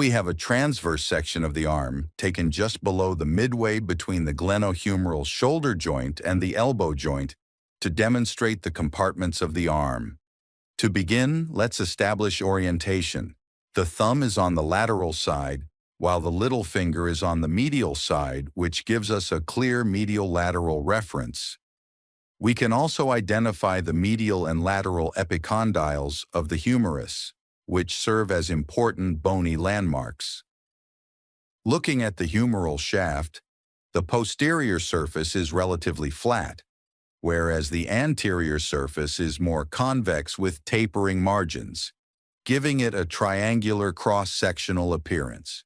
we have a transverse section of the arm taken just below the midway between the glenohumeral shoulder joint and the elbow joint to demonstrate the compartments of the arm. To begin, let's establish orientation. The thumb is on the lateral side, while the little finger is on the medial side, which gives us a clear medial-lateral reference. We can also identify the medial and lateral epicondyles of the humerus, which serve as important bony landmarks. Looking at the humeral shaft, the posterior surface is relatively flat, whereas the anterior surface is more convex with tapering margins, giving it a triangular cross-sectional appearance.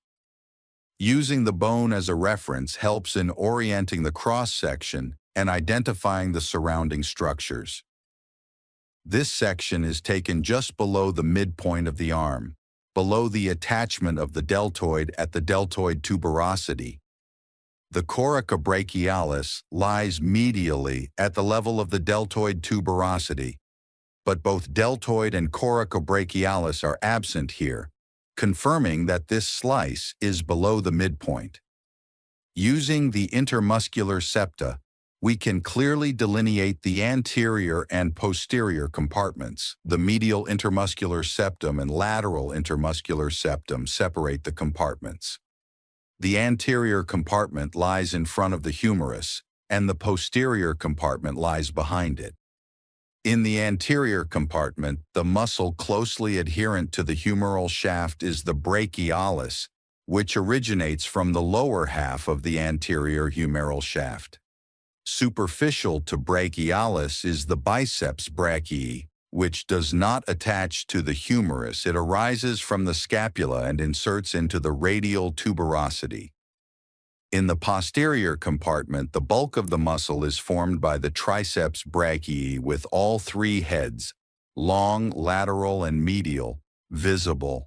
Using the bone as a reference helps in orienting the cross-section and identifying the surrounding structures. This section is taken just below the midpoint of the arm, below the attachment of the deltoid at the deltoid tuberosity. The coracobrachialis lies medially at the level of the deltoid tuberosity, but both deltoid and coracobrachialis are absent here, confirming that this slice is below the midpoint. Using the intermuscular septa, we can clearly delineate the anterior and posterior compartments. The medial intermuscular septum and lateral intermuscular septum separate the compartments. The anterior compartment lies in front of the humerus, and the posterior compartment lies behind it. In the anterior compartment, the muscle closely adherent to the humeral shaft is the brachialis, which originates from the lower half of the anterior humeral shaft. Superficial to brachialis is the biceps brachii, which does not attach to the humerus. It arises from the scapula and inserts into the radial tuberosity. In the posterior compartment, the bulk of the muscle is formed by the triceps brachii with all three heads, long, lateral, and medial, visible.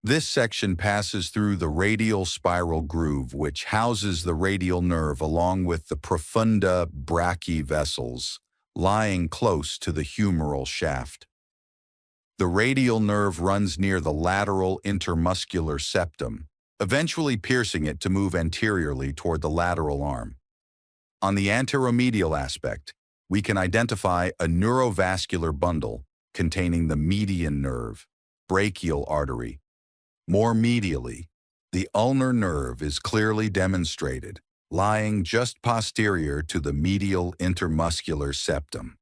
This section passes through the radial spiral groove, which houses the radial nerve along with the profunda brachii-vessels, lying close to the humeral shaft. The radial nerve runs near the lateral intermuscular septum, eventually piercing it to move anteriorly toward the lateral arm. On the anteromedial aspect, we can identify a neurovascular bundle containing the median nerve, brachial artery. More medially, the ulnar nerve is clearly demonstrated, lying just posterior to the medial intermuscular septum.